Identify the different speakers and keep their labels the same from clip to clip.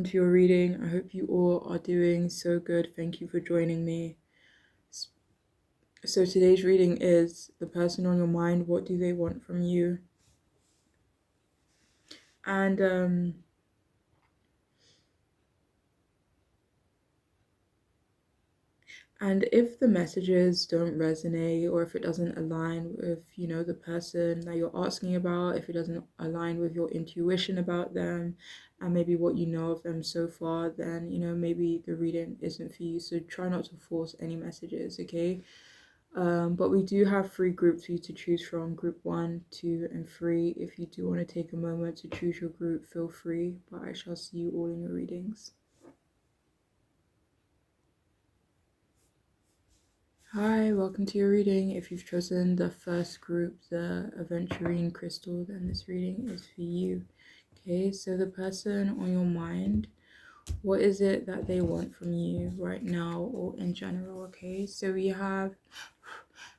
Speaker 1: to your reading. I hope you all are doing so good. Thank you for joining me. So today's reading is the person on your mind. What do they want from you? And if the messages don't resonate, or if it doesn't align with, the person that you're asking about, if it doesn't align with your intuition about them and maybe what you know of them so far, then, maybe the reading isn't for you. So try not to force any messages, okay? But we do have 3 groups for you to choose from, group 1, 2, and 3. If you do want to take a moment to choose your group, feel free, but I shall see you all in your readings. Hi, welcome to your reading. If you've chosen the first group, the Aventurine Crystal, then this reading is for you. Okay, so the person on your mind, what is it that they want from you right now or in general? Okay, so we have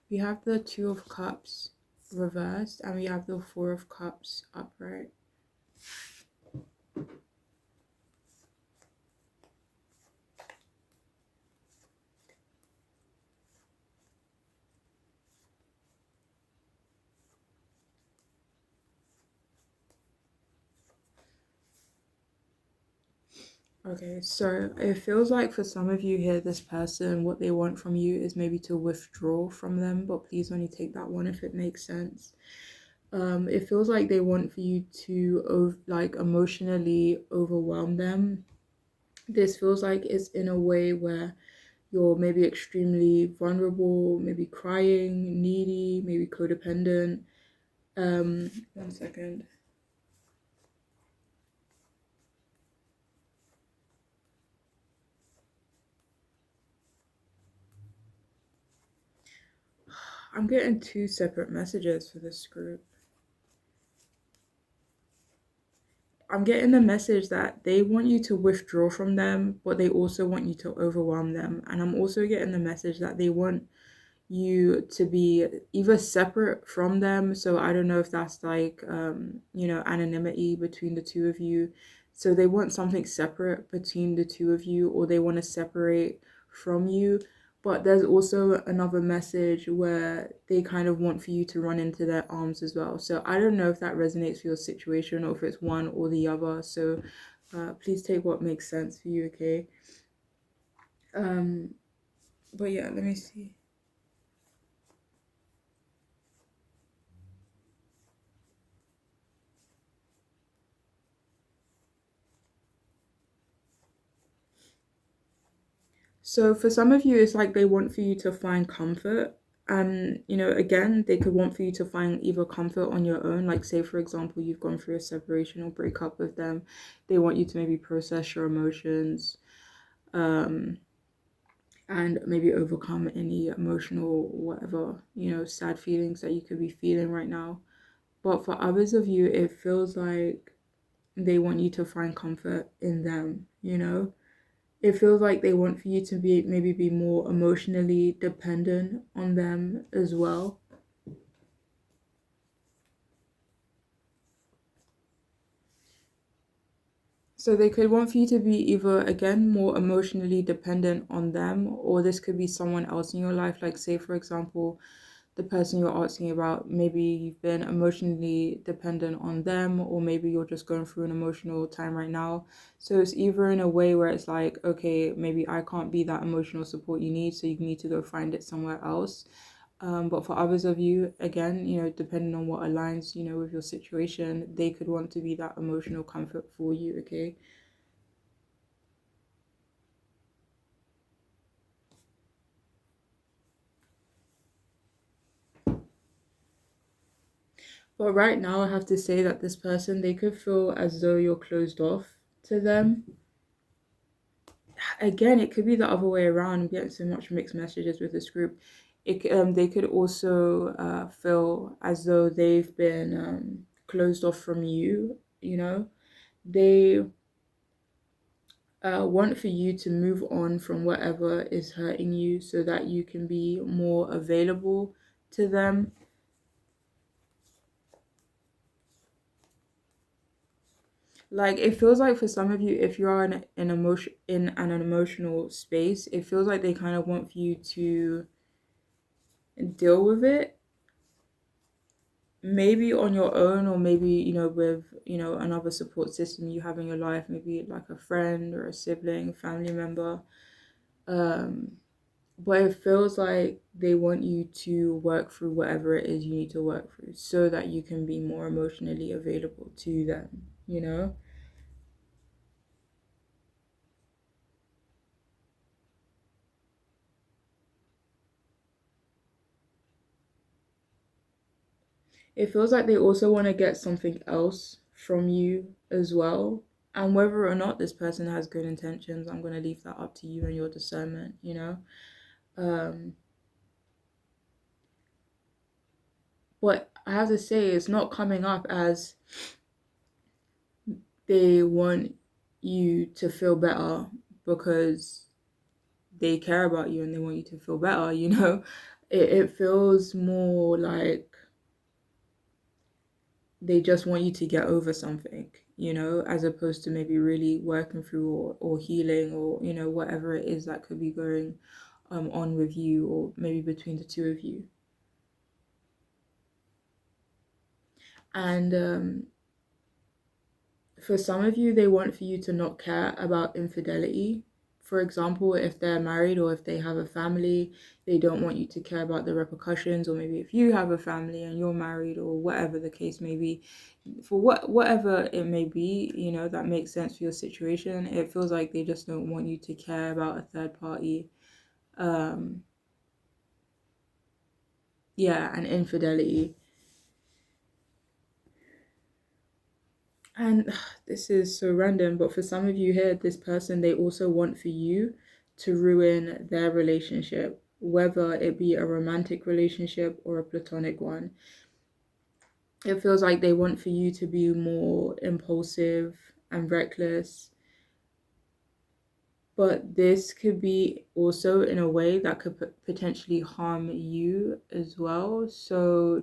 Speaker 1: the 2 of Cups reversed and we have the 4 of Cups upright. Okay, so it feels like for some of you here, this person, what they want from you is maybe to withdraw from them, but please only take that one if it makes sense. It feels like they want for you to emotionally overwhelm them. This feels like it's in a way where you're maybe extremely vulnerable, maybe crying, needy, maybe codependent. One second. I'm getting 2 separate messages for this group. I'm getting the message that they want you to withdraw from them, but they also want you to overwhelm them. And I'm also getting the message that they want you to be either separate from them. So I don't know if that's like, anonymity between the 2 of you. So they want something separate between the 2 of you, or they want to separate from you. But there's also another message where they kind of want for you to run into their arms as well. So I don't know if that resonates for your situation or if it's one or the other. So please take what makes sense for you, okay? But yeah, let me see. So for some of you, it's like they want for you to find comfort. And, again, they could want for you to find either comfort on your own. Like, say, for example, you've gone through a separation or breakup with them. They want you to maybe process your emotions and maybe overcome any emotional, whatever, sad feelings that you could be feeling right now. But for others of you, it feels like they want you to find comfort in them, It feels like they want for you to be more emotionally dependent on them as well. So they could want for you to be either, again, more emotionally dependent on them, or this could be someone else in your life. Like, say, for example, the person you're asking about, maybe you've been emotionally dependent on them, or maybe you're just going through an emotional time right now. So it's either in a way where it's like, okay, maybe I can't be that emotional support you need, so you need to go find it somewhere else. But for others of you, again, depending on what aligns, with your situation, they could want to be that emotional comfort for you, okay? But right now, I have to say that this person, they could feel as though you're closed off to them. Again, it could be the other way around. I'm getting so much mixed messages with this group. They could also feel as though they've been closed off from you. They want for you to move on from whatever is hurting you, so that you can be more available to them. Like it feels like for some of you, if you're in an emotion in an emotional space, it feels like they kind of want you to deal with it, maybe on your own, or maybe with another support system you have in your life, maybe like a friend or a sibling, family member. Um, but it feels like they want you to work through whatever it is you need to work through so that you can be more emotionally available to them, you know? It feels like they also want to get something else from you as well. And whether or not this person has good intentions, I'm going to leave that up to you and your discernment, you know? Um, but I have to say, it's not coming up as they want you to feel better because they care about you and they want you to feel better, you know? It feels more like they just want you to get over something, as opposed to maybe really working through or healing or, whatever it is that could be going on with you or maybe between the two of you. And for some of you, they want for you to not care about infidelity. For example, if they're married or if they have a family, they don't want you to care about the repercussions, or maybe if you have a family and you're married or whatever the case may be, for whatever it may be, that makes sense for your situation. It feels like they just don't want you to care about a third party. Um, yeah, and infidelity. And this is so random, but for some of you here, this person, they also want for you to ruin their relationship, whether it be a romantic relationship or a platonic one. It feels like they want for you to be more impulsive and reckless, but this could be also in a way that could potentially harm you as well. So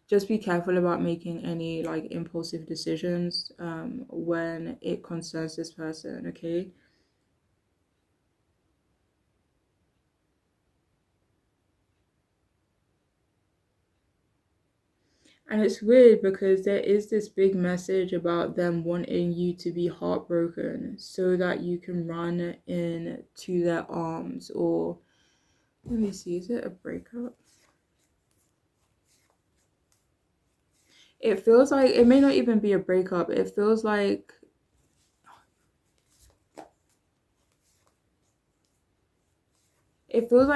Speaker 1: just be careful about making any like impulsive decisions when it concerns this person, okay? And it's weird because there is this big message about them wanting you to be heartbroken so that you can run into their arms, or let me see, is it a breakup? It feels like it may not even be a breakup. It feels like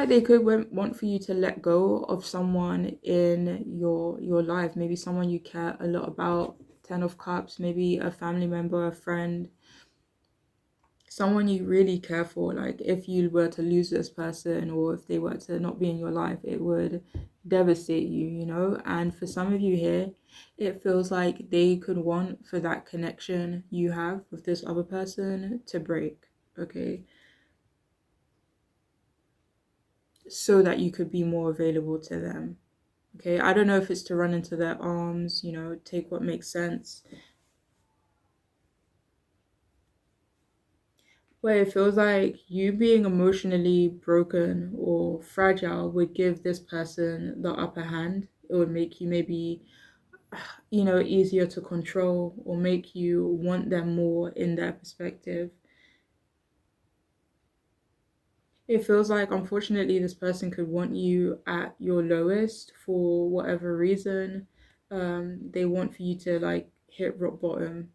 Speaker 1: they could want for you to let go of someone in your life, maybe someone you care a lot about. Ten of Cups, maybe a family member, a friend, someone you really care for. Like if you were to lose this person or if they were to not be in your life, it would devastate you. And for some of you here, it feels like they could want for that connection you have with this other person to break, okay? So that you could be more available to them. Okay, I don't know if it's to run into their arms, take what makes sense. But it feels like you being emotionally broken or fragile would give this person the upper hand. It would make you maybe, easier to control or make you want them more in their perspective. It feels like, unfortunately, this person could want you at your lowest for whatever reason. They want for you to like hit rock bottom,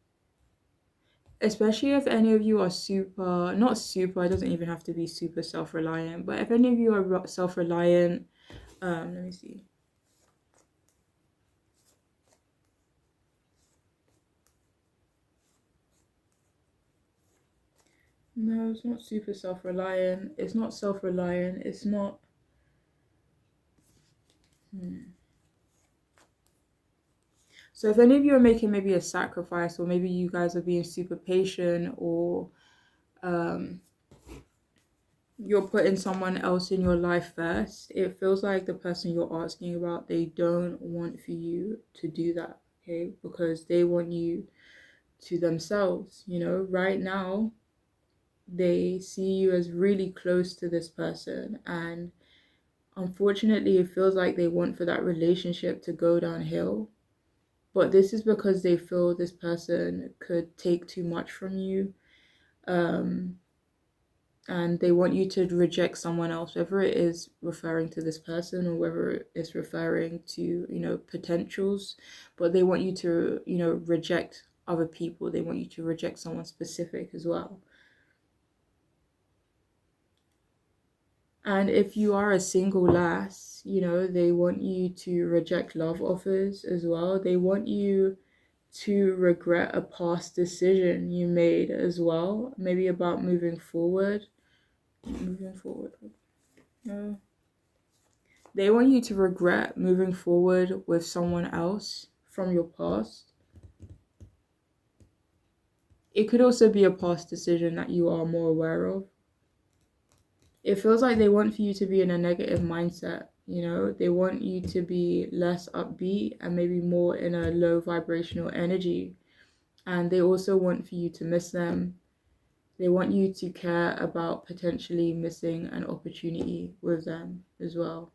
Speaker 1: especially if any of you are super, not super, it doesn't even have to be super self reliant, but if any of you are self reliant, let me see. No, it's not super self reliant. It's not self reliant. It's not. Hmm. So if any of you are making maybe a sacrifice, or maybe you guys are being super patient, or um, you're putting someone else in your life first, it feels like the person you're asking about, they don't want for you to do that. okay? Because they want you to themselves, you know. Right now, they see you as really close to this person, and unfortunately, it feels like they want for that relationship to go downhill. But this is because they feel this person could take too much from you. Um, and they want you to reject someone else, whether it is referring to this person or whether it's referring to, you know, potentials. But they want you to, you know, reject other people. They want you to reject someone specific as well. And if you are a single lass, you know, they want you to reject love offers as well. They want you to regret a past decision you made as well, maybe about moving forward. Moving forward. No. They want you to regret moving forward with someone else from your past. It could also be a past decision that you are more aware of. It feels like they want for you to be in a negative mindset, you know? They want you to be less upbeat and maybe more in a low vibrational energy. And they also want for you to miss them. They want you to care about potentially missing an opportunity with them as well.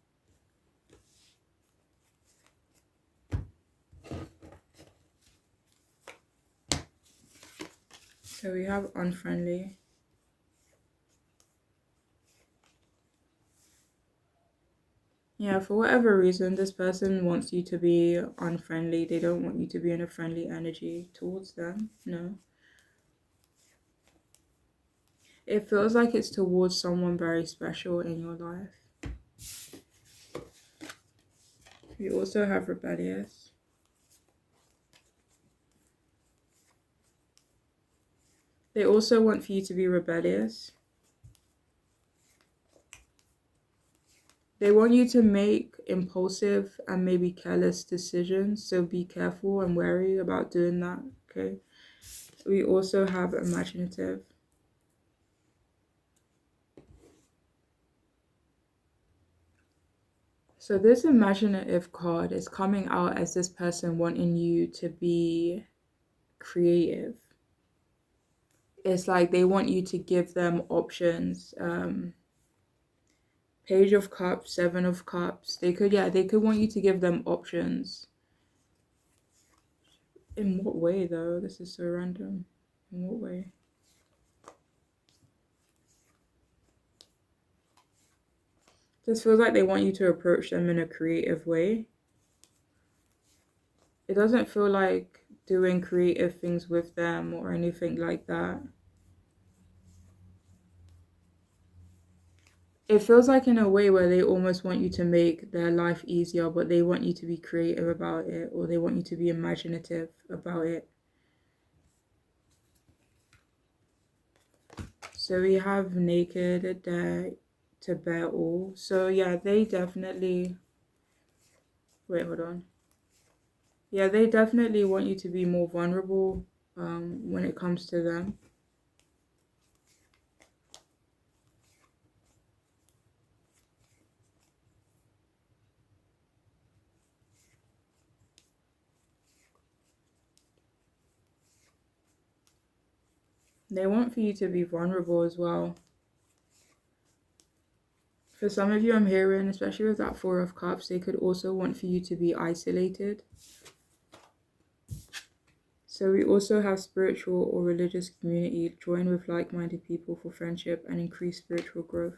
Speaker 1: So we have unfriendly. Yeah, for whatever reason, this person wants you to be unfriendly. They don't want you to be in a friendly energy towards them. No. It feels like it's towards someone very special in your life. We also have rebellious. They also want for you to be rebellious. They want you to make impulsive and maybe careless decisions, so be careful and wary about doing that, okay? We also have imaginative. So this imaginative card is coming out as this person wanting you to be creative. It's like they want you to give them options. Page of Cups, Seven of Cups. They could want you to give them options. In what way though? This is so random. In what way? This feels like they want you to approach them in a creative way. It doesn't feel like doing creative things with them or anything like that. It feels like in a way where they almost want you to make their life easier, but they want you to be creative about it, or they want you to be imaginative about it. So we have naked, dare to bear all. So yeah, they definitely, wait, hold on. Yeah, they definitely want you to be more vulnerable when it comes to them. They want for you to be vulnerable as well. For some of you, I'm hearing, especially with that Four of Cups, they could also want for you to be isolated. So we also have spiritual or religious community. Join with like-minded people for friendship and increase spiritual growth.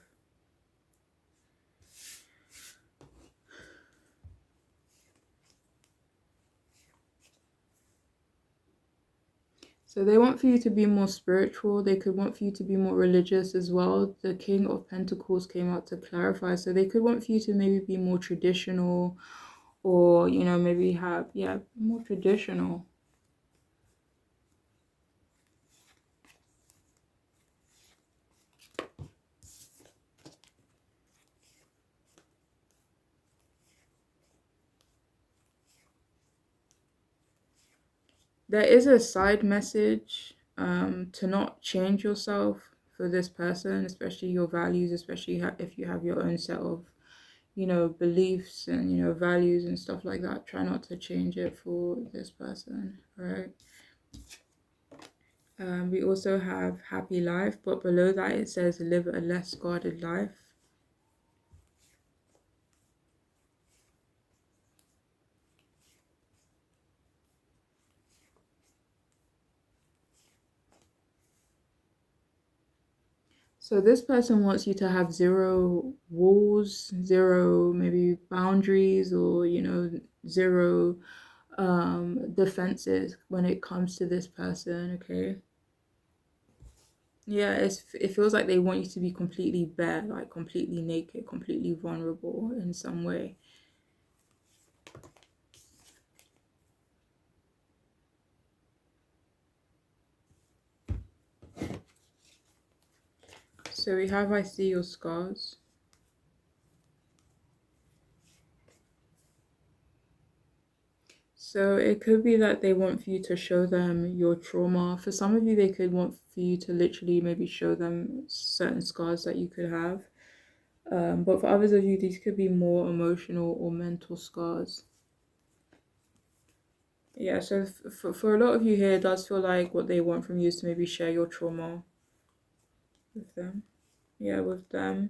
Speaker 1: So they want for you to be more spiritual. They could want for you to be more religious as well. The King of Pentacles came out to clarify. So they could want for you to maybe be more traditional, or, you know, maybe have, yeah, more traditional. There is a side message to not change yourself for this person, especially your values, especially if you have your own set of, beliefs and, values and stuff like that. Try not to change it for this person, right? We also have happy life, but below that it says live a less guarded life. So this person wants you to have zero walls, zero maybe boundaries, or zero defenses when it comes to this person, okay? Yeah, it feels like they want you to be completely bare, like completely naked, completely vulnerable in some way. So we have I see your scars. So it could be that they want for you to show them your trauma. For some of you, they could want for you to literally maybe show them certain scars that you could have. But for others of you, these could be more emotional or mental scars. Yeah, so for a lot of you here, it does feel like what they want from you is to maybe share your trauma with them. Yeah, with them.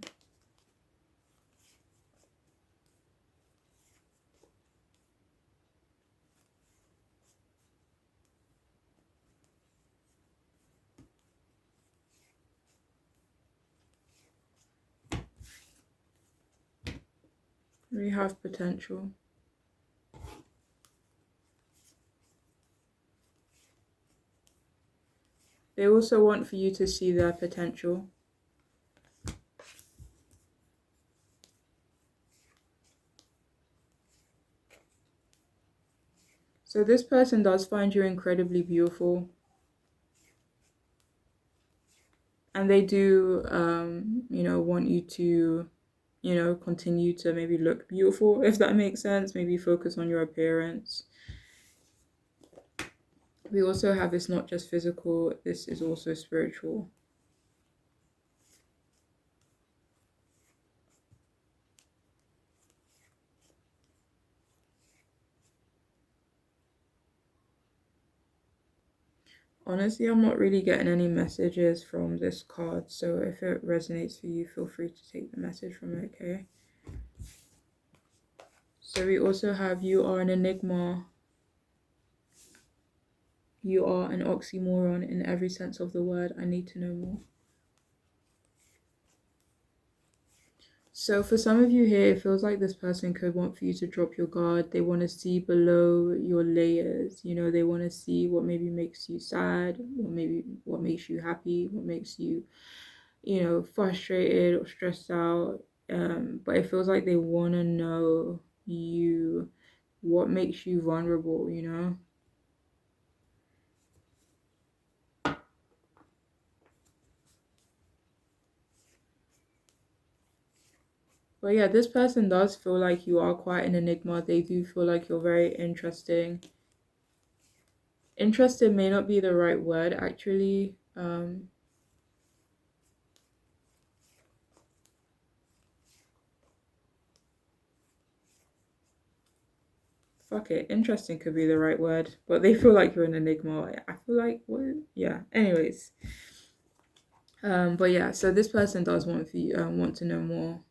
Speaker 1: We have potential. They also want for you to see their potential. So this person does find you incredibly beautiful. And they do, want you to, continue to maybe look beautiful, if that makes sense. Maybe focus on your appearance. We also have it's not just physical, this is also spiritual. Honestly, I'm not really getting any messages from this card, so if it resonates for you, feel free to take the message from it, okay? So we also have you are an enigma. You are an oxymoron in every sense of the word. I need to know more. So for some of you here, it feels like this person could want for you to drop your guard. They want to see below your layers. They want to see what maybe makes you sad, or maybe what makes you happy, what makes you, frustrated or stressed out. But it feels like they want to know you, what makes you vulnerable. But yeah, this person does feel like you are quite an enigma. They do feel like you're very interesting. Interested may not be the right word, actually. Fuck it, interesting could be the right word, but they feel like you're an enigma. I feel like what? Yeah. Anyways, but yeah, so this person does want for you, want to know more.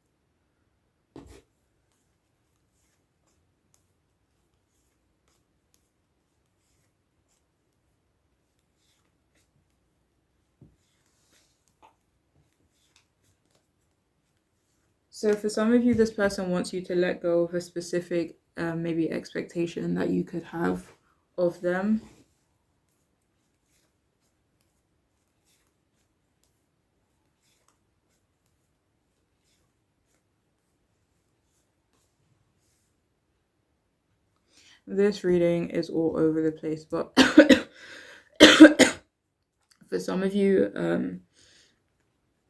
Speaker 1: So for some of you, this person wants you to let go of a specific, maybe expectation that you could have of them. This reading is all over the place, but for some of you,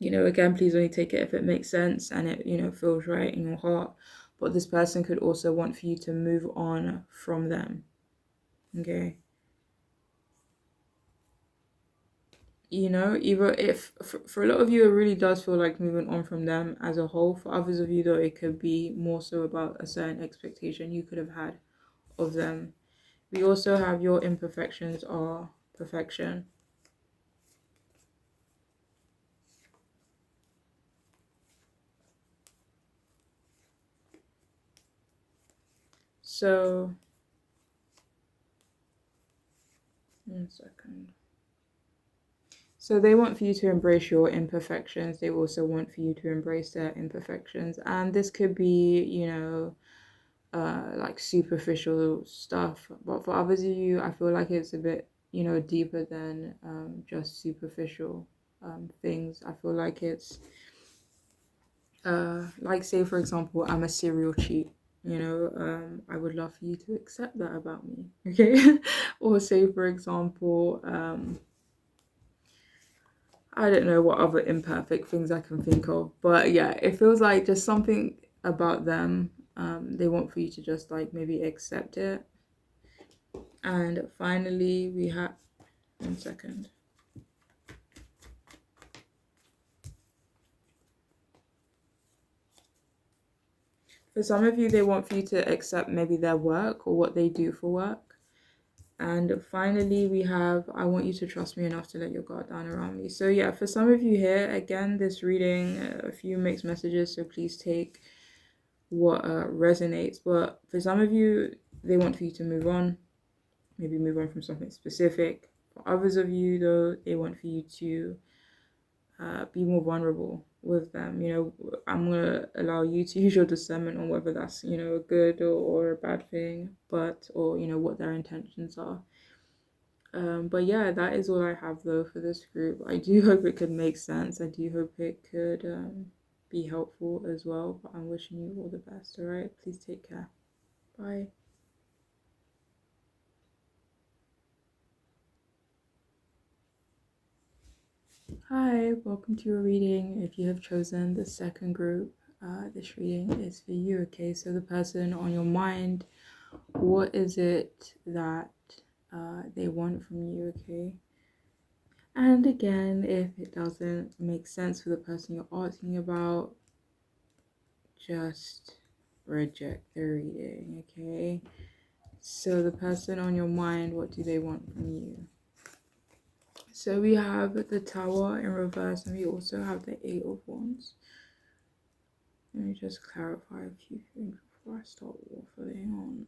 Speaker 1: again, please only take it if it makes sense and it, feels right in your heart. But this person could also want for you to move on from them. Okay. either if for a lot of you, it really does feel like moving on from them as a whole. For others of you, though, it could be more so about a certain expectation you could have had of them. We also have your imperfections are perfection. So, 1 second. So they want for you to embrace your imperfections. They also want for you to embrace their imperfections. And this could be, like superficial stuff. But for others of you, I feel like it's a bit, deeper than just superficial things. I feel like it's, like, say, for example, I'm a serial cheat. I would love for you to accept that about me. Okay. Or say, for example, I don't know what other imperfect things I can think of, but yeah, it feels like just something about them. They want for you to just like maybe accept it. And finally, we have 1 second. For some of you, they want for you to accept maybe their work or what they do for work. And finally, we have, I want you to trust me enough to let your guard down around me. So yeah, for some of you here, again, this reading, a few mixed messages, so please take what resonates. But for some of you, they want for you to move on, maybe move on from something specific. For others of you, though, they want for you to be more vulnerable with them. I'm going to allow you to use your discernment on whether that's, a good or a bad thing, or, what their intentions are. But yeah, that is all I have though for this group. I do hope it could make sense. I do hope it could be helpful as well. But I'm wishing you all the best, alright? Please take care. Bye. Hi, welcome to your reading. If you have chosen the second group, this reading is for you, okay? So the person on your mind, what is it that they want from you, okay? And again, if it doesn't make sense for the person you're asking about, just reject the reading, okay? So the person on your mind, what do they want from you? So we have the Tower in reverse, and we also have the Eight of Wands. Let me just clarify a few things before I start waffling on.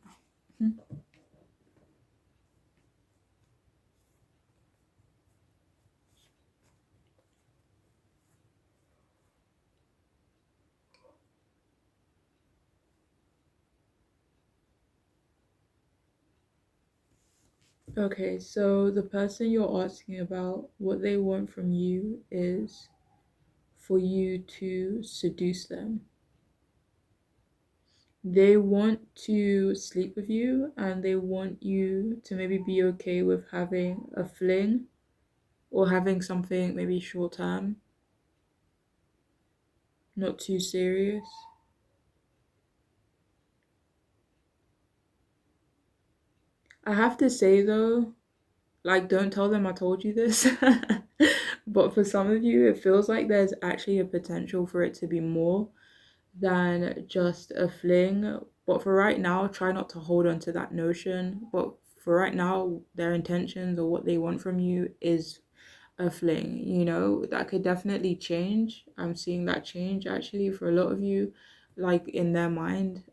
Speaker 1: Okay, so the person you're asking about, what they want from you is for you to seduce them. They want to sleep with you and they want you to maybe be okay with having a fling or having something maybe short term, not too serious. I have to say though, like, don't tell them I told you this. But for some of you, it feels like there's actually a potential for it to be more than just a fling. But for right now, try not to hold on to that notion. But for right now, their intentions or what they want from you is a fling. That could definitely change. I'm seeing that change actually for a lot of you, like in their mind,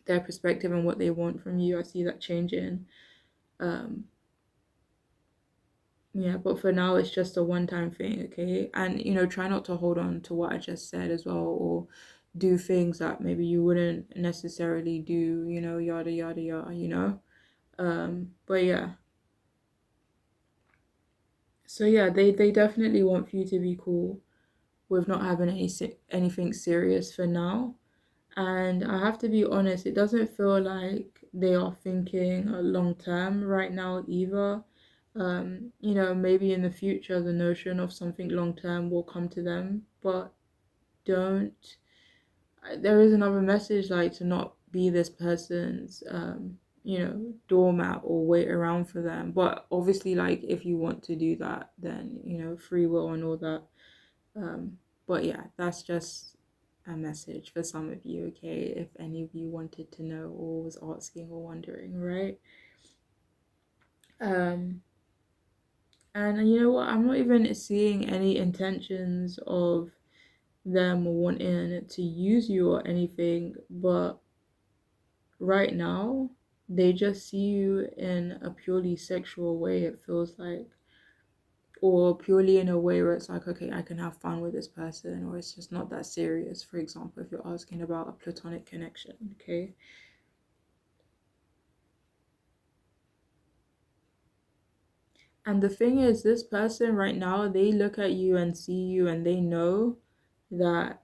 Speaker 1: their perspective and what they want from you. I see that changing. Um, Yeah, but for now it's just a one-time thing, okay? And try not to hold on to what I just said as well, or do things that maybe you wouldn't necessarily do, yada yada yada. But yeah. So yeah, they definitely want for you to be cool with not having anything serious for now. And I have to be honest, it doesn't feel like they are thinking long term right now either. Maybe in the future the notion of something long term will come to them, but don't. There is another message, like, to not be this person's doormat or wait around for them. But obviously, like, if you want to do that, then, free will and all that. But yeah, that's just a message for some of you, okay? If any of you wanted to know or was asking or wondering, right? Um, and you know what? I'm not even seeing any intentions of them wanting to use you or anything, but right now, they just see you in a purely sexual way, it feels like, or purely in a way where it's like, okay, I can have fun with this person, or it's just not that serious. For example, if you're asking about a platonic connection, okay? And the thing is, this person right now, they look at you and see you and they know that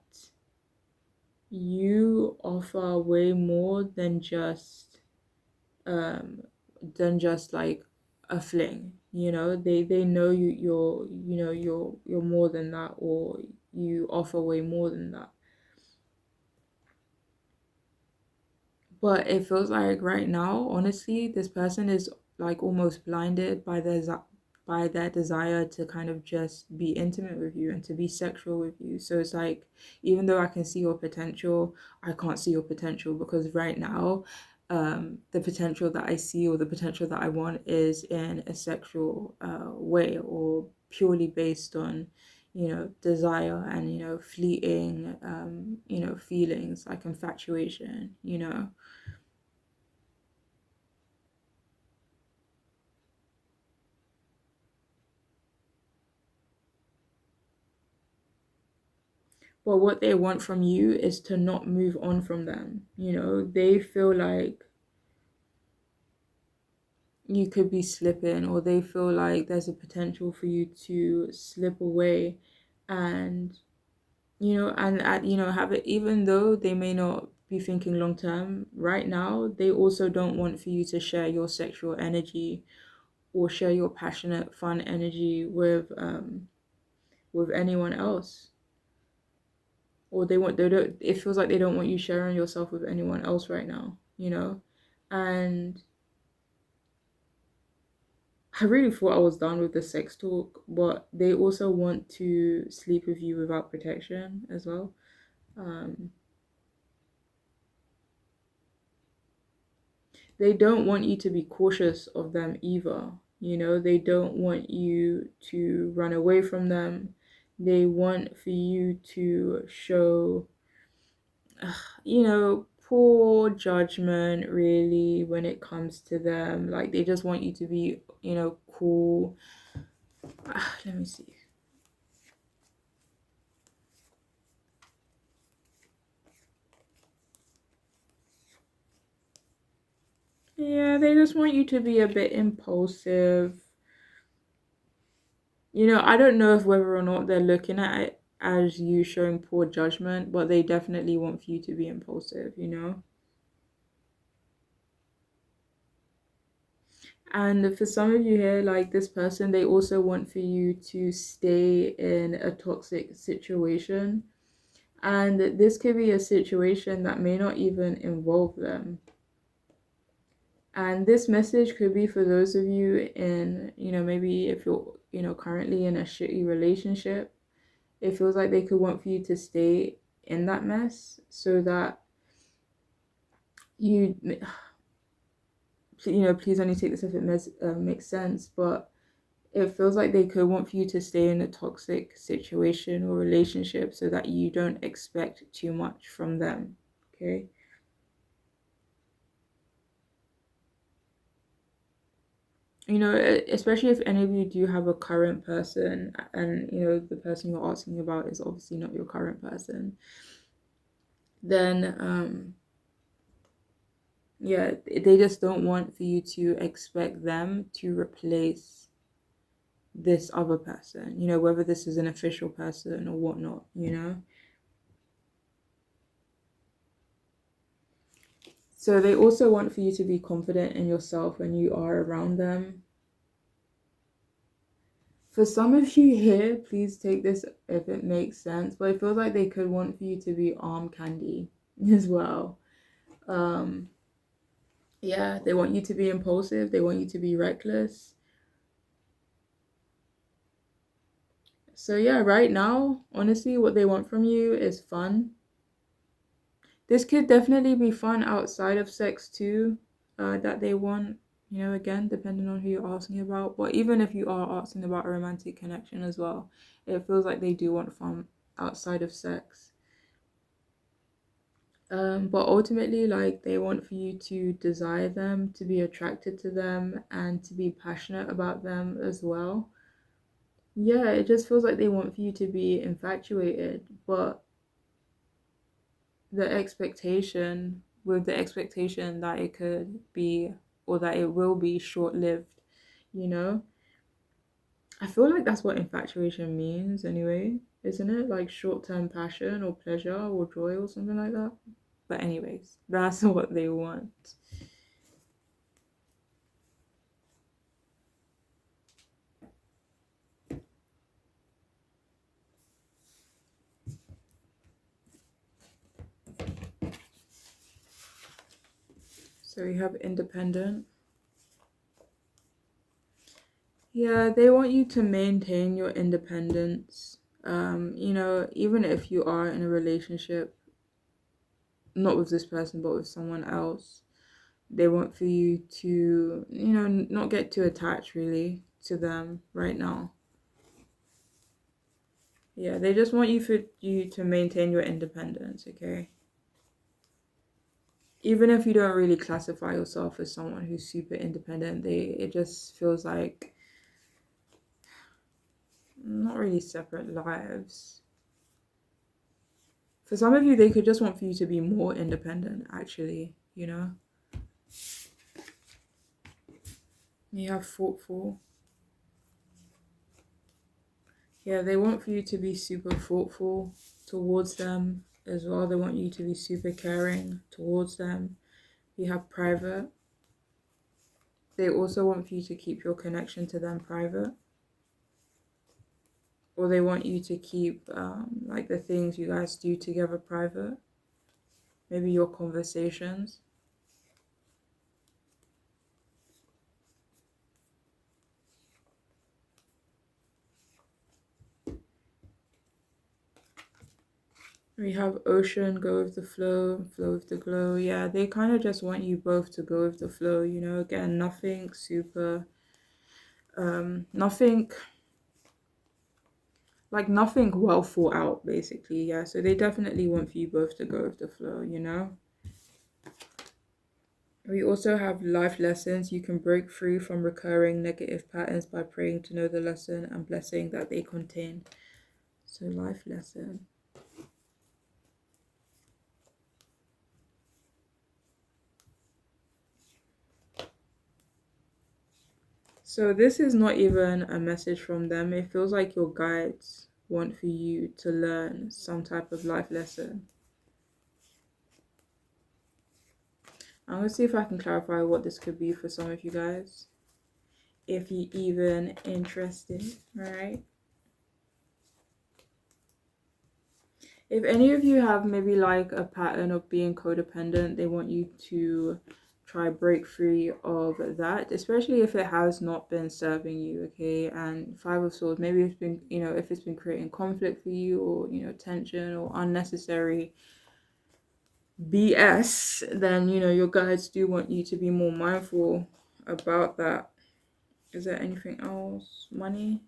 Speaker 1: you offer way more um than just like a fling. They know you're more than that, or you offer way more than that. But it feels like right now, honestly, this person is like almost blinded by their desire to kind of just be intimate with you and to be sexual with you. So it's like, even though I can see your potential, I can't see your potential, because right now, the potential that I see, or the potential that I want, is in a sexual way, or purely based on desire and fleeting feelings like infatuation. But what they want from you is to not move on from them. They feel like you could be slipping, or they feel like there's a potential for you to slip away. And have it, even though they may not be thinking long term right now, they also don't want for you to share your sexual energy, or share your passionate fun energy with anyone else. Or they don't, it feels like they don't want you sharing yourself with anyone else right now. And I really thought I was done with the sex talk, but they also want to sleep with you without protection as well. um they don't want you to be cautious of them either. They don't want you to run away from them. They want for you to show poor judgment, really, when it comes to them. Like, they just want you to be, cool. Let me see. Yeah, they just want you to be a bit impulsive. I don't know if whether or not they're looking at it as you showing poor judgment, but they definitely want for you to be impulsive. And for some of you here, like this person, they also want for you to stay in a toxic situation. And this could be a situation that may not even involve them. And this message could be for those of you in, maybe if you're, currently in a shitty relationship. It feels like they could want for you to stay in that mess, so that you, please only take this if it makes sense, but it feels like they could want for you to stay in a toxic situation or relationship, so that you don't expect too much from them. Okay. Especially if any of you do have a current person, and the person you're asking about is obviously not your current person, then yeah, they just don't want for you to expect them to replace this other person, whether this is an official person or whatnot. So they also want for you to be confident in yourself when you are around them. For some of you here, please take this if it makes sense, but it feels like they could want for you to be arm candy as well. Um, Yeah, they want you to be impulsive, they want you to be reckless. So yeah, right now, honestly, what they want from you is fun. This could definitely be fun outside of sex too, that they want, again, depending on who you're asking about. But even if you are asking about a romantic connection as well, it feels like they do want fun outside of sex. But ultimately, like, they want for you to desire them, to be attracted to them, and to be passionate about them as well. Yeah, it just feels like they want for you to be infatuated, but the expectation that it could be, or that it will be short lived, you know? I feel like that's what infatuation means anyway, isn't it? Like short term passion or pleasure or joy or something like that. But, anyways, that's what they want. So, we have independent. Yeah, they want you to maintain your independence. Even if you are in a relationship, not with this person, but with someone else, they want for you to, not get too attached really to them right now. Yeah, they just want you to maintain your independence, okay? Even if you don't really classify yourself as someone who's super independent, it just feels like not really separate lives. For some of you, they could just want for you to be more independent, actually. You have thoughtful. Yeah, they want for you to be super thoughtful towards them as well. They want you to be super caring towards them. You have private. They also want for you to keep your connection to them private. Or they want you to keep like the things you guys do together private. Maybe your conversations. We have ocean, go with the flow, flow with the glow. Yeah, they kind of just want you both to go with the flow. Again, nothing super, nothing, like nothing well thought out, basically. Yeah, so they definitely want for you both to go with the flow. We also have life lessons. You can break free from recurring negative patterns by praying to know the lesson and blessing that they contain. So, life lesson. So this is not even a message from them. It feels like your guides want for you to learn some type of life lesson. I'm gonna see if I can clarify what this could be for some of you guys, if you even interested. All right. If any of you have maybe like a pattern of being codependent, they want you to try break free of that, especially if it has not been serving you, okay? And Five of Swords, maybe it's been, if it's been creating conflict for you, or, tension or unnecessary BS, then, your guides do want you to be more mindful about that. Is there anything else? Money?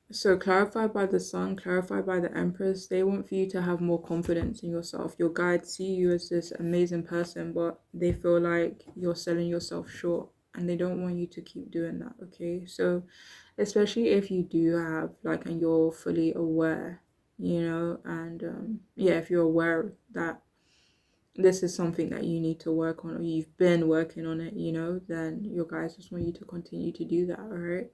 Speaker 1: So, clarified by the Sun, clarified by the Empress, they want for you to have more confidence in yourself. Your guides see you as this amazing person, but they feel like you're selling yourself short, and they don't want you to keep doing that, okay? So, especially if you do have, like, and you're fully aware, and yeah, if you're aware that this is something that you need to work on, or you've been working on it, then your guides just want you to continue to do that, all right?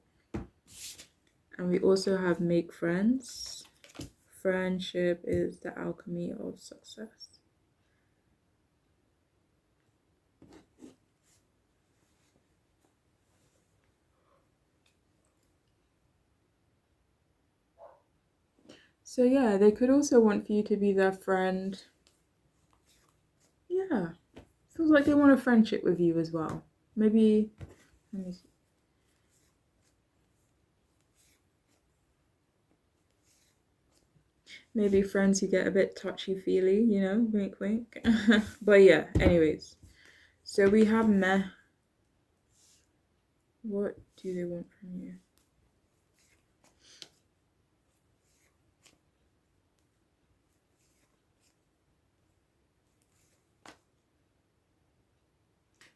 Speaker 1: And we also have make friends, Friendship is the alchemy of success. So yeah, they could also want for you to be their friend. Yeah, feels like they want a friendship with you as well. Maybe, let me see. Maybe friends who get a bit touchy-feely, wink wink. But yeah, anyways. So we have meh. What do they want from you?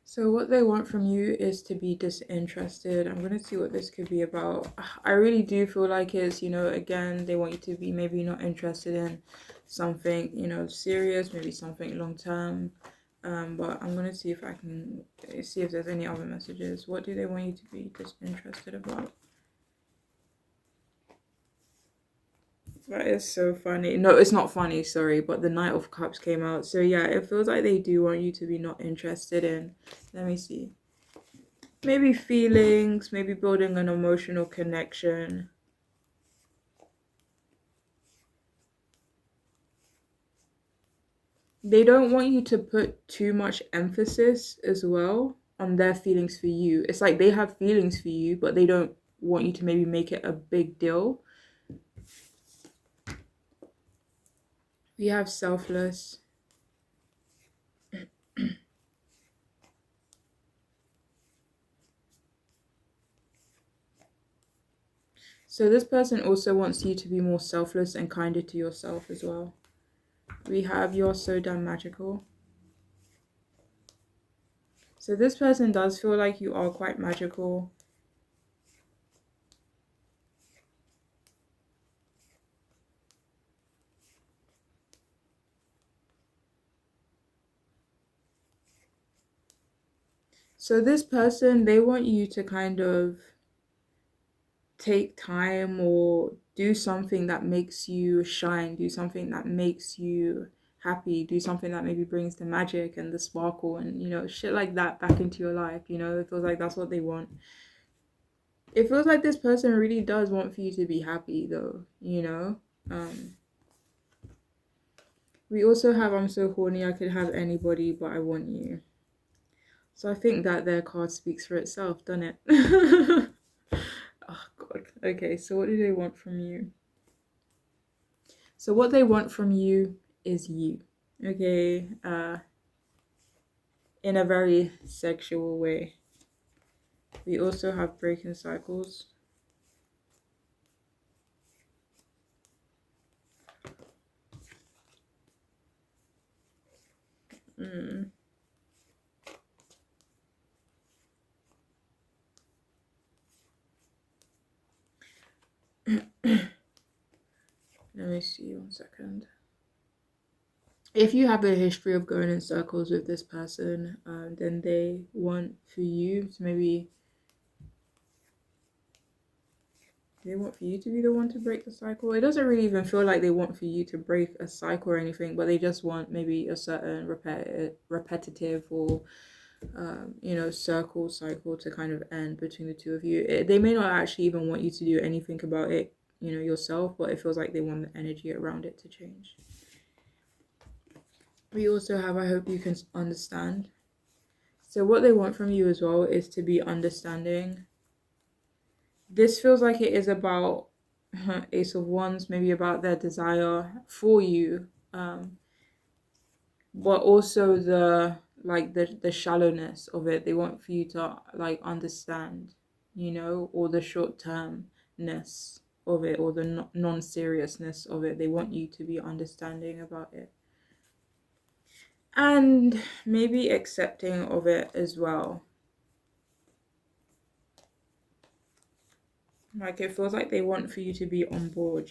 Speaker 1: So what they want from you is to be disinterested. I'm gonna see what this could be about. I really do feel like it's, again, they want you to be maybe not interested in something, serious, maybe something long term. But I'm gonna see if I can see if there's any other messages. What do they want you to be disinterested about? That is so funny. No, it's not funny, sorry, but the Knight of Cups came out. So yeah, it feels like they do want you to be not interested in. Let me see. Maybe feelings, maybe building an emotional connection. They don't want you to put too much emphasis as well on their feelings for you. It's like they have feelings for you, but they don't want you to maybe make it a big deal. We have selfless. So this person also wants you to be more selfless and kinder to yourself as well. We have you're so damn magical. So this person does feel like you are quite magical. So this person, they want you to kind of take time or do something that makes you shine, do something that makes you happy, do something that maybe brings the magic and the sparkle and shit like that back into your life. It feels like that's what they want. It feels like this person really does want for you to be happy though. We also have I'm so horny I could have anybody but I want you. So I think that their card speaks for itself, doesn't it? Oh god. Okay, so what do they want from you? So what they want from you is you. Okay, in a very sexual way. We also have breaking cycles. Mm. Let me see 1 second. If you have a history of going in circles with this person, then they want for you to maybe they want for you to be the one to break the cycle. It doesn't really even feel like they want for you to break a cycle or anything, but they just want maybe a certain repetitive or cycle to kind of end between the two of you. They may not actually even want you to do anything about it, yourself, but it feels like they want the energy around it to change. We also have I hope you can understand. So what they want from you as well is to be understanding. This feels like it is about Ace of Wands, maybe about their desire for you, but also the shallowness of it. They want for you to like understand, or the short termness of it, or the non seriousness of it. They want you to be understanding about it, and maybe accepting of it as well. Like it feels like they want for you to be on board.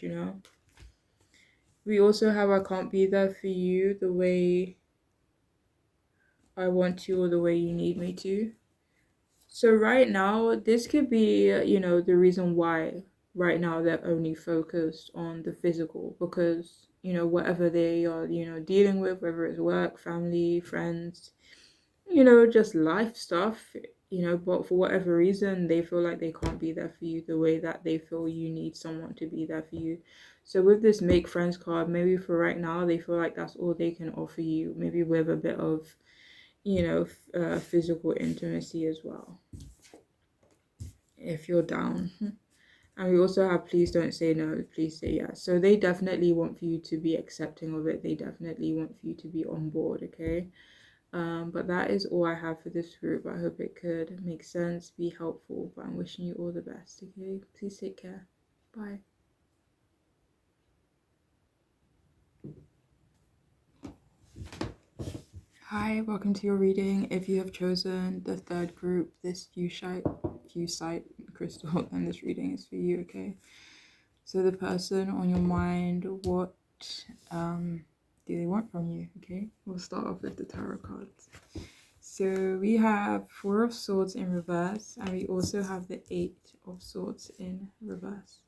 Speaker 1: We also have I can't be there for you the way I want to or the way you need me to. So right now, this could be, the reason why right now they're only focused on the physical because, whatever they are, dealing with, whether it's work, family, friends, just life stuff, but for whatever reason, they feel like they can't be there for you the way that they feel you need someone to be there for you. So with this make friends card, maybe for right now, they feel like that's all they can offer you, maybe with a bit of, physical intimacy as well, if you're down. And we also have please don't say no, please say yes. So they definitely want for you to be accepting of it. They definitely want for you to be on board, okay? But that is all I have for this group. I hope it could make sense, be helpful, but I'm wishing you all the best, okay? Please take care. Bye. Hi, welcome to your reading. If you have chosen the third group, this Fusite crystal, then this reading is for you, okay? So the person on your mind, what do they want from you, okay? We'll start off with the tarot cards. So we have 4 of Swords in reverse, and we also have the 8 of Swords in reverse.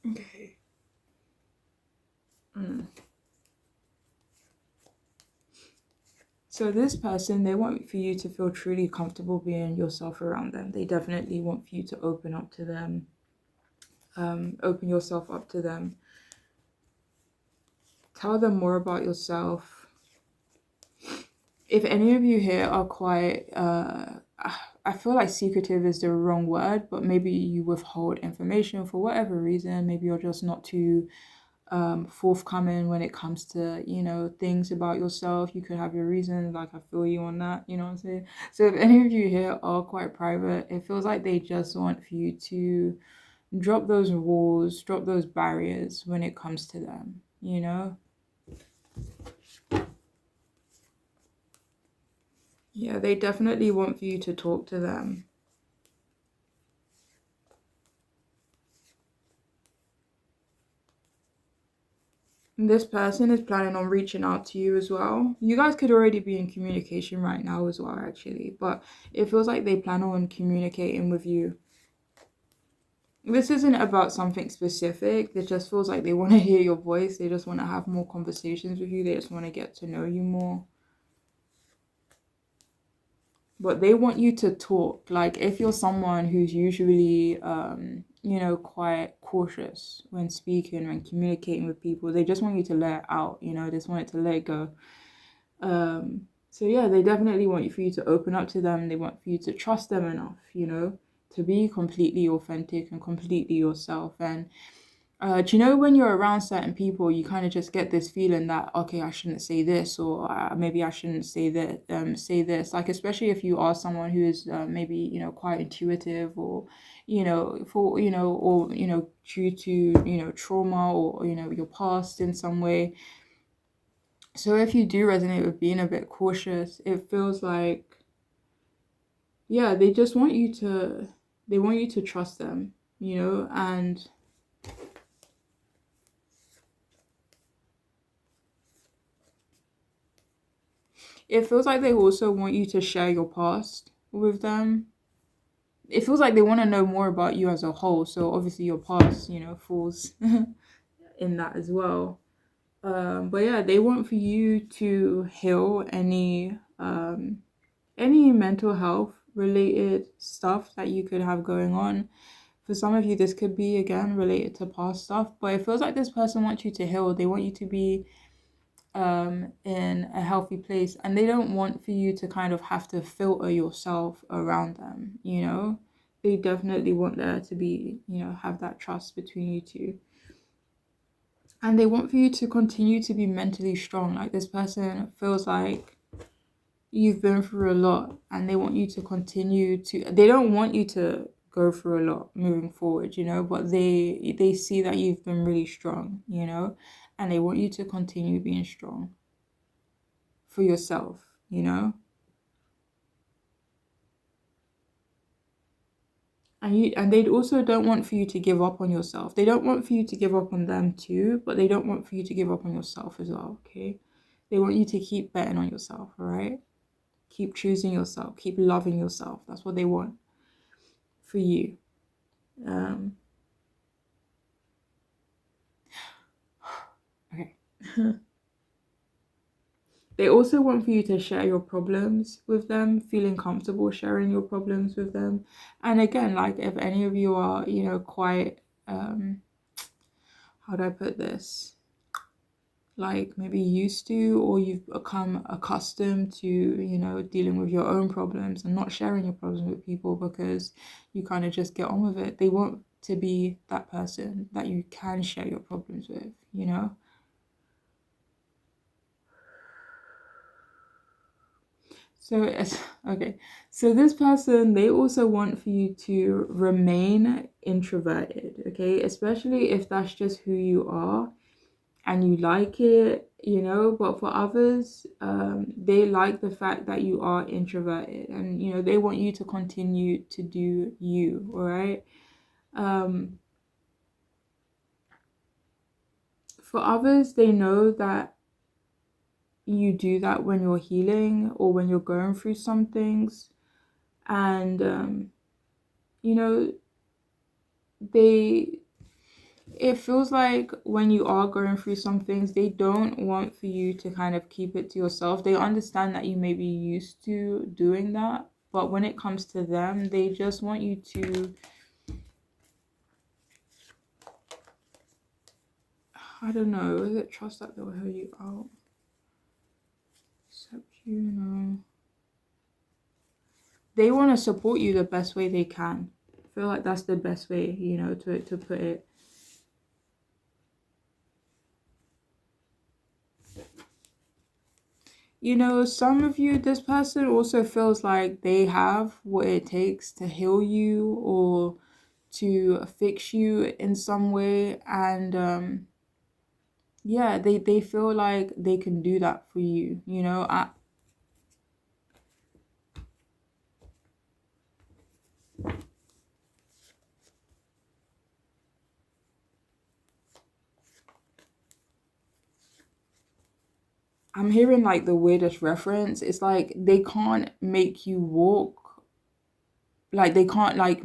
Speaker 1: Okay. So this person, they want for you to feel truly comfortable being yourself around them. They definitely want for you to open up to them, open yourself up to them. Tell them more about yourself. If any of you here are quite, I feel like secretive is the wrong word, but maybe you withhold information for whatever reason. Maybe you're just not too forthcoming when it comes to, things about yourself. You could have your reasons, like I feel you on that, you know what I'm saying? So if any of you here are quite private, it feels like they just want for you to drop those walls, drop those barriers when it comes to them, Yeah, they definitely want for you to talk to them. This person is planning on reaching out to you as well. You guys could already be in communication right now as well, actually. But it feels like they plan on communicating with you. This isn't about something specific. It just feels like they want to hear your voice. They just want to have more conversations with you. They just want to get to know you more. But they want you to talk. Like if you're someone who's usually, quite cautious when speaking, when communicating with people, they just want you to let it out, they just want it to let it go. So yeah, they definitely want for you to open up to them. They want for you to trust them enough, to be completely authentic and completely yourself. And do you know when you're around certain people, you kind of just get this feeling that, okay, I shouldn't say this, or maybe I shouldn't say that, say this. Like, especially if you are someone who is maybe, quite intuitive, or, for, or, due to, trauma, or, your past in some way. So if you do resonate with being a bit cautious, it feels like, yeah, they just want you to trust them, and it feels like they also want you to share your past with them. It feels like they want to know more about you as a whole. So obviously your past, falls in that as well. But yeah, they want for you to heal any mental health related stuff that you could have going on. For some of you, this could be, again, related to past stuff. But it feels like this person wants you to heal. They want you to be in a healthy place, and they don't want for you to kind of have to filter yourself around them. They definitely want there to be, have that trust between you two, and they want for you to continue to be mentally strong. Like this person feels like you've been through a lot, and they want you to continue to, they don't want you to go through a lot moving forward, but they see that you've been really strong, and they want you to continue being strong for yourself, and they also don't want for you to give up on yourself. They don't want for you to give up on them too, but they don't want for you to give up on yourself as well, okay? They want you to keep betting on yourself, all right? Keep choosing yourself. Keep loving yourself. That's what they want for you. Okay. They also want for you to share your problems with them, feeling comfortable sharing your problems with them. And again, like if any of you are, quite, how do I put this? Like maybe used to, or you've become accustomed to, dealing with your own problems and not sharing your problems with people because you kind of just get on with it. They want to be that person that you can share your problems with. So it's okay. So this person, they also want for you to remain introverted, okay? Especially if that's just who you are and you like it. But for others, they like the fact that you are introverted and they want you to continue to do you, all right? For others, they know that you do that when you're healing or when you're going through some things. And you know they it feels like when you are going through some things, they don't want for you to kind of keep it to yourself. They understand that you may be used to doing that, but when it comes to them, they just want you to, I don't know, is it trust that they'll hear you out? Except they want to support you the best way they can. I feel like that's the best way, to put it. Some of you, this person also feels like they have what it takes to heal you or to fix you in some way. And yeah, they feel like they can do that for you. I'm hearing like the weirdest reference. It's like they can't make you walk. Like they can't make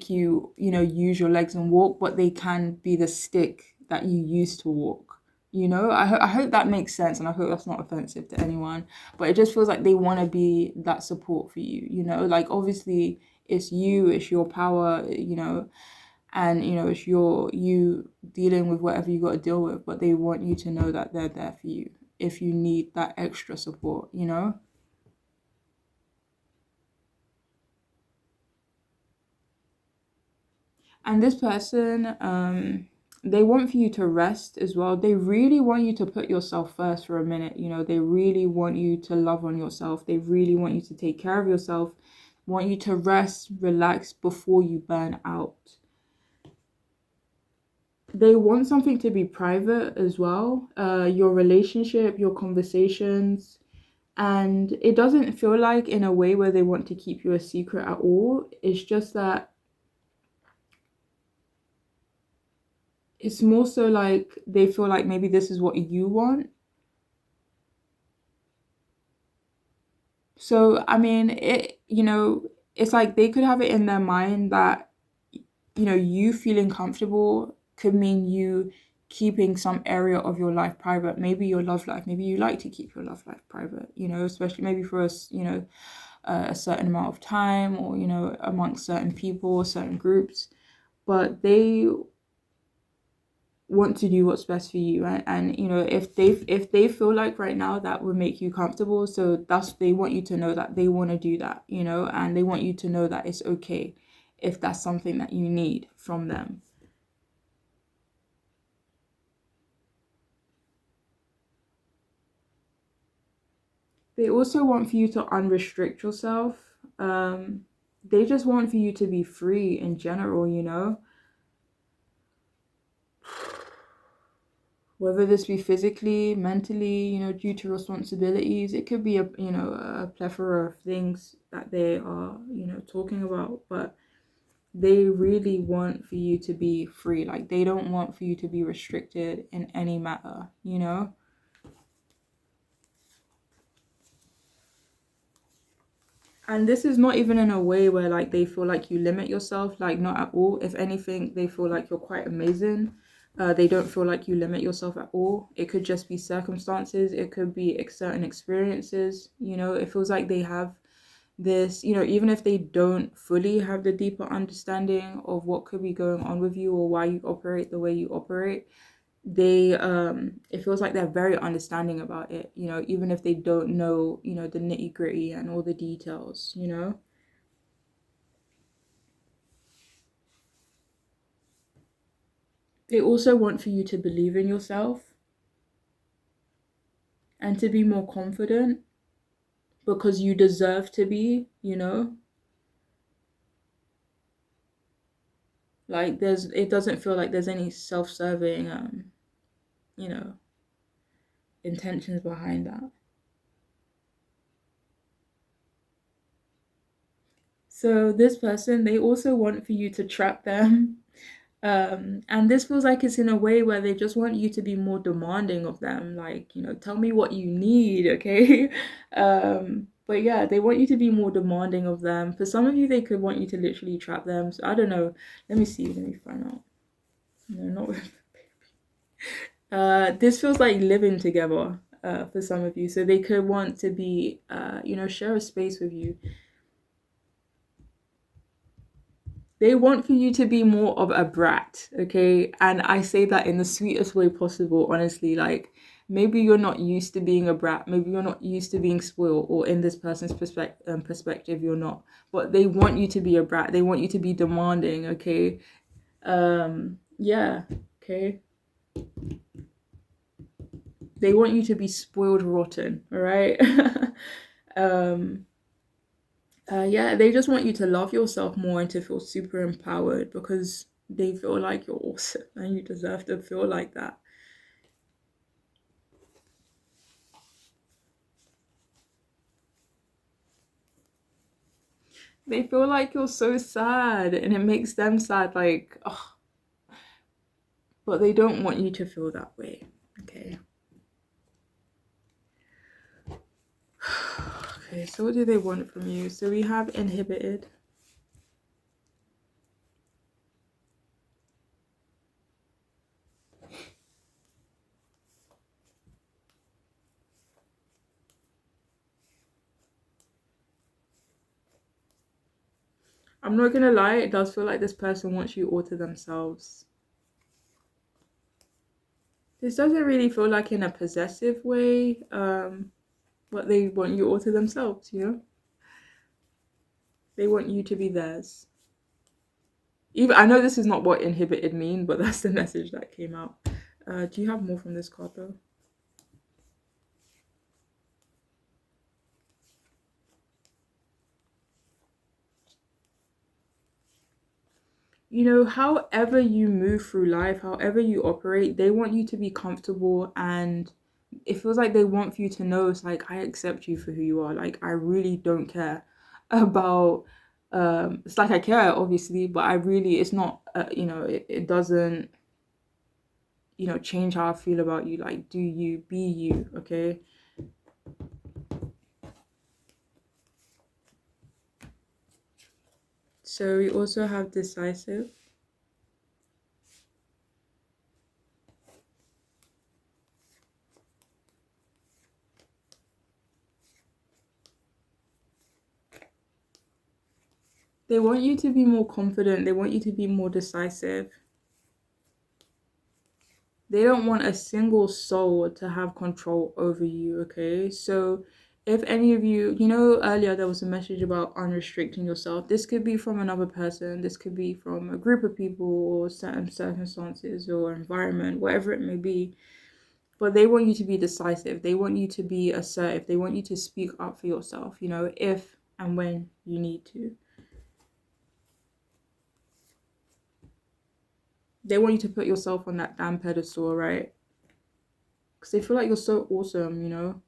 Speaker 1: you use your legs and walk, but they can be the stick that you use to walk. I hope that makes sense, and I hope that's not offensive to anyone, but it just feels like they want to be that support for you. Like obviously it's your power. And it's you dealing with whatever you got to deal with, but they want you to know that they're there for you if you need that extra support. And this person, they want for you to rest as well. They really want you to put yourself first for a minute. They really want you to love on yourself. They really want you to take care of yourself, want you to rest, relax before you burn out. They want something to be private as well. Your relationship, your conversations. And it doesn't feel like in a way where they want to keep you a secret at all. It's just that it's more so like they feel like maybe this is what you want. So, I mean, it's like they could have it in their mind that, you feeling comfortable could mean you keeping some area of your life private. Maybe your love life, maybe you like to keep your love life private, especially maybe for us, a certain amount of time or, amongst certain people, certain groups. But they want to do what's best for you, and if they feel like right now that would make you comfortable, so they want you to know that they want to do that, and they want you to know that it's okay if that's something that you need from them. They also want for you to unrestrict yourself. They just want for you to be free in general. Whether this be physically, mentally, due to responsibilities. It could be a plethora of things that they are, talking about, but they really want for you to be free. Like they don't want for you to be restricted in any matter. And this is not even in a way where like they feel like you limit yourself, like not at all. If anything, they feel like you're quite amazing. They don't feel like you limit yourself at all. It could just be circumstances, it could be certain experiences, you know. It feels like they have this, you know, even if they don't fully have the deeper understanding of what could be going on with you or why you operate the way you operate, they it feels like they're very understanding about it, you know, even if they don't know, you know, the nitty-gritty and all the details, you know. They also want for you to believe in yourself and to be more confident because you deserve to be, you know. Like there's, it doesn't feel like there's any self-serving you know, intentions behind that. So this person, they also want for you to trap them. And this feels like it's in a way where they just want you to be more demanding of them. Like, you know, tell me what you need, okay? But yeah, they want you to be more demanding of them. For some of you, they could want you to literally trap them. So I don't know. Let me see. Let me find out. No, not with. This feels like living together. For some of you, so they could want to be, you know, share a space with you. They want for you to be more of a brat, okay? And I say that in the sweetest way possible, honestly. Like, maybe you're not used to being a brat, maybe you're not used to being spoiled, or in this person's perspective, you're not. But they want you to be a brat, they want you to be demanding, okay? Yeah, okay? They want you to be spoiled rotten, all right? um, yeah, they just want you to love yourself more and to feel super empowered because they feel like you're awesome and you deserve to feel like that. They feel like you're so sad and it makes them sad, like, oh, but they don't want you to feel that way. Okay. Okay, so what do they want from you? So we have inhibited. I'm not gonna lie, it does feel like this person wants you all to themselves. This doesn't really feel like in a possessive way, but they want you all to themselves, you know? They want you to be theirs. Even I know this is not what inhibited mean, but that's the message that came out. Do you have more from this card though? You know, however you move through life, however you operate, they want you to be comfortable, and it feels like they want for you to know it's like I accept you for who you are. Like I really don't care about it's like I care obviously, but I really it's not you know, it doesn't, you know, change how I feel about you. Like do you be you, okay? So we also have decisive. They want you to be more confident. They want you to be more decisive. They don't want a single soul to have control over you, okay? So if any of you, you know, earlier there was a message about unrestricting yourself. This could be from another person. This could be from a group of people or certain circumstances or environment, whatever it may be. But they want you to be decisive. They want you to be assertive. They want you to speak up for yourself, you know, if and when you need to. They want you to put yourself on that damn pedestal, right? Because they feel like you're so awesome, you know?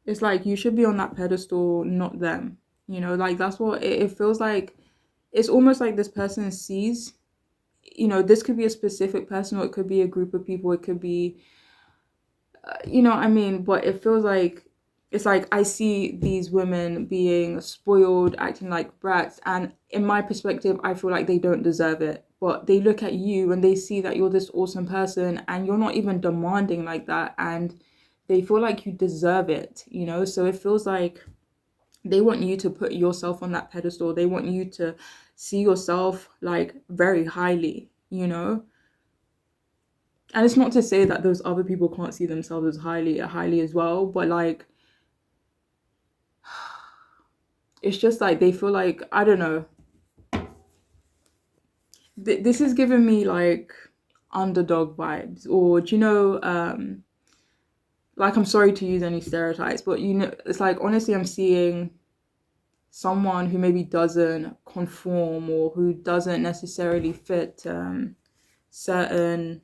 Speaker 1: It's like you should be on that pedestal, not them. You know, like that's what it feels like. It's almost like this person sees, you know, this could be a specific person or it could be a group of people. It could be, you know what I mean? But it feels like it's like I see these women being spoiled, acting like brats, and in my perspective, I feel like they don't deserve it. But they look at you and they see that you're this awesome person and you're not even demanding like that, and they feel like you deserve it, you know? So it feels like they want you to put yourself on that pedestal. They want you to see yourself like very highly, you know? And it's not to say that those other people can't see themselves as highly as well, but like it's just like they feel like, I don't know. This is giving me like underdog vibes, or do you know, like, I'm sorry to use any stereotypes, but you know, it's like honestly, I'm seeing someone who maybe doesn't conform or who doesn't necessarily fit certain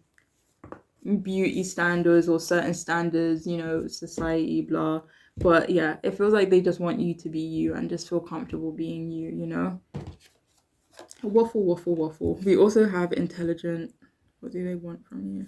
Speaker 1: beauty standards or certain standards, you know, society, blah. But yeah, it feels like they just want you to be you and just feel comfortable being you, you know? Waffle, waffle, waffle. We also have intelligent. What do they want from you?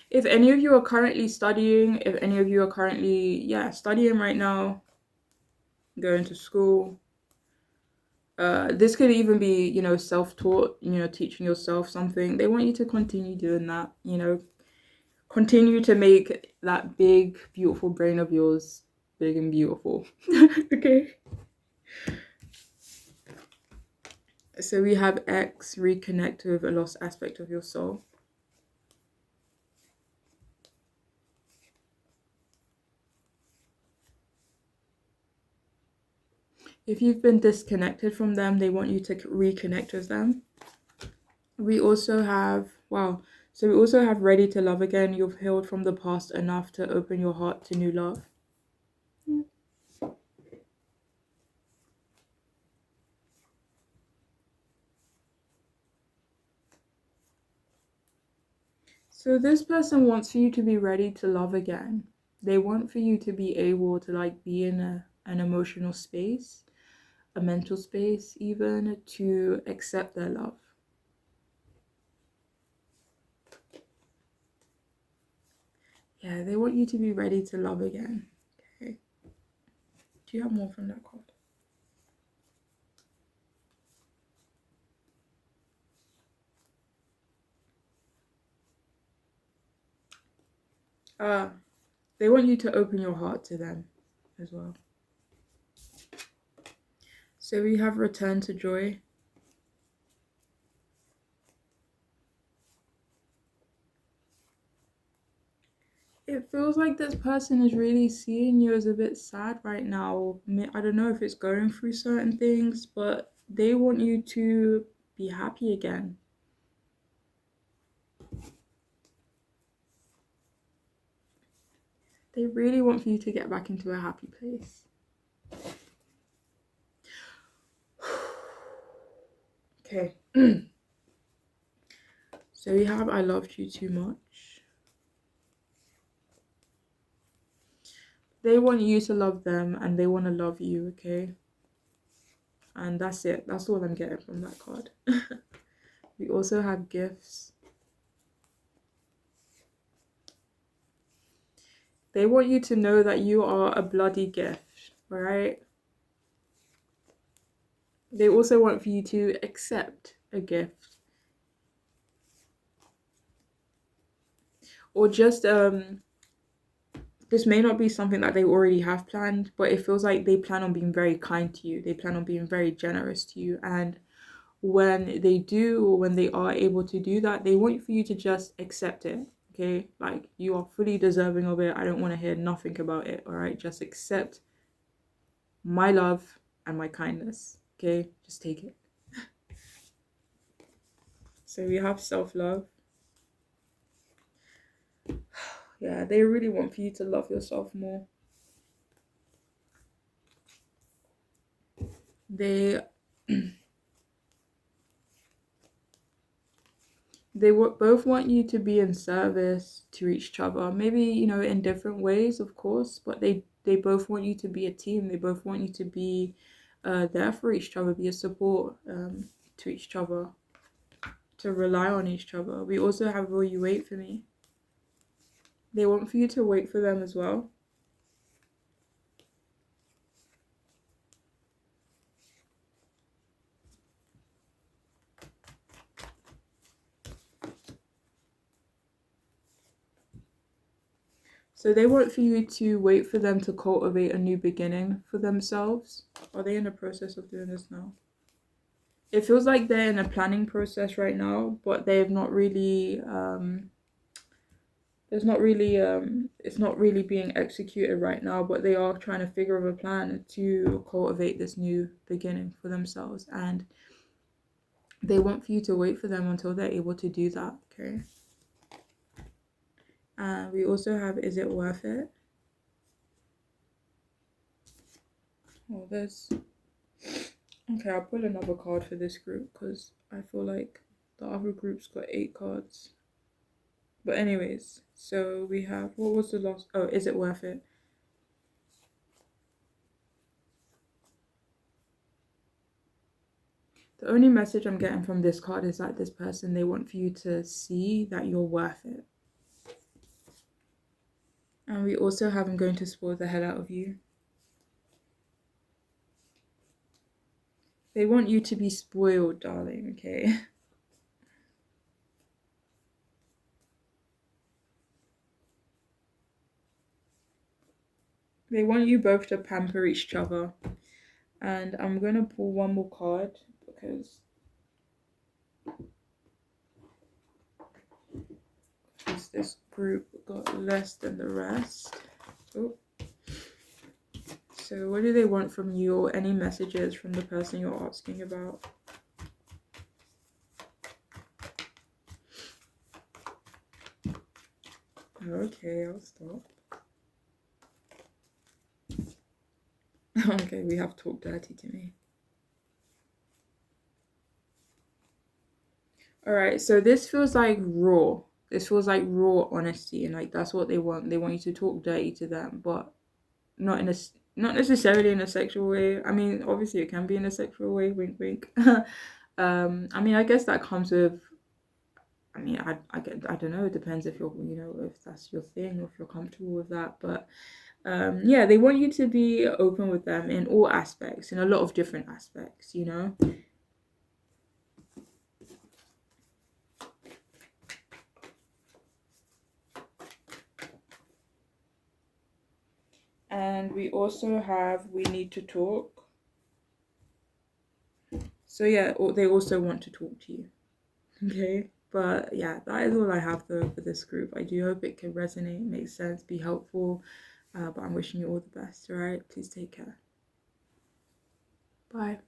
Speaker 1: If any of you are currently studying, if any of you are currently, yeah, studying right now, going to school, this could even be, you know, self-taught, you know, teaching yourself something. They want you to continue doing that, you know, continue to make that big, beautiful brain of yours big and beautiful. Okay. So we have X, reconnect with a lost aspect of your soul. If you've been disconnected from them, they want you to reconnect with them. We also have, wow, so we also have ready to love again. You've healed from the past enough to open your heart to new love. So this person wants for you to be ready to love again. They want for you to be able to like be in an emotional space, a mental space even, to accept their love. Yeah, they want you to be ready to love again. Okay. Do you have more from that card? Uh, they want you to open your heart to them as well. So we have return to joy. It feels like this person is really seeing you as a bit sad right now. I don't know if it's going through certain things, but they want you to be happy again. They really want for you to get back into a happy place. Okay. So we have I loved you too much. They want you to love them and they want to love you, okay? And that's it. That's all I'm getting from that card. We also have gifts. They want you to know that you are a bloody gift, right? They also want for you to accept a gift. Or just this may not be something that they already have planned, but it feels like they plan on being very kind to you. They plan on being very generous to you. And when they do, or when they are able to do that, they want for you to just accept it. Okay, like you are fully deserving of it. I don't want to hear nothing about it. All right, just accept my love and my kindness. Okay, just take it. So we have self-love. Yeah, they really want for you to love yourself more. They both want you to be in service to each other. Maybe, you know, in different ways, of course, but they They both want you to be a team. They both want you to be there for each other, be a support to each other, to rely on each other. We also have will you wait for me? They want for you to wait for them as well. So they want for you to wait for them to cultivate a new beginning for themselves. Are they in the process of doing this now? It feels like they're in a planning process right now, but they've not really there's not really it's not really being executed right now, but they are trying to figure out a plan to cultivate this new beginning for themselves, and they want for you to wait for them until they're able to do that. Okay. We also have, is it worth it? Oh, there's, okay, I'll pull another card for this group because I feel like the other group's got 8 cards. But anyways, so we have, what was the last, oh, is it worth it? The only message I'm getting from this card is that this person, they want for you to see that you're worth it. And we also have, I'm going to spoil the hell out of you. They want you to be spoiled, darling, okay? They want you both to pamper each other. And I'm going to pull one more card because this group got less than the rest. Oh. So what do they want from you, or any messages from the person you're asking about? Okay, I'll stop. Okay, we have talked dirty to me. Alright, so this feels like raw. This feels like raw honesty, and like that's what they want. They want you to talk dirty to them, but not necessarily in a sexual way. I mean, obviously it can be in a sexual way, wink wink. I mean, I guess that comes with, I mean, I don't know, it depends if you're, you know, if that's your thing, or if you're comfortable with that. But yeah, they want you to be open with them in all aspects, in a lot of different aspects, you know. And we also have, we need to talk. So yeah, they also want to talk to you. Okay. But yeah, that is all I have though for this group. I do hope it can resonate, make sense, be helpful. But I'm wishing you all the best, alright? Please take care. Bye.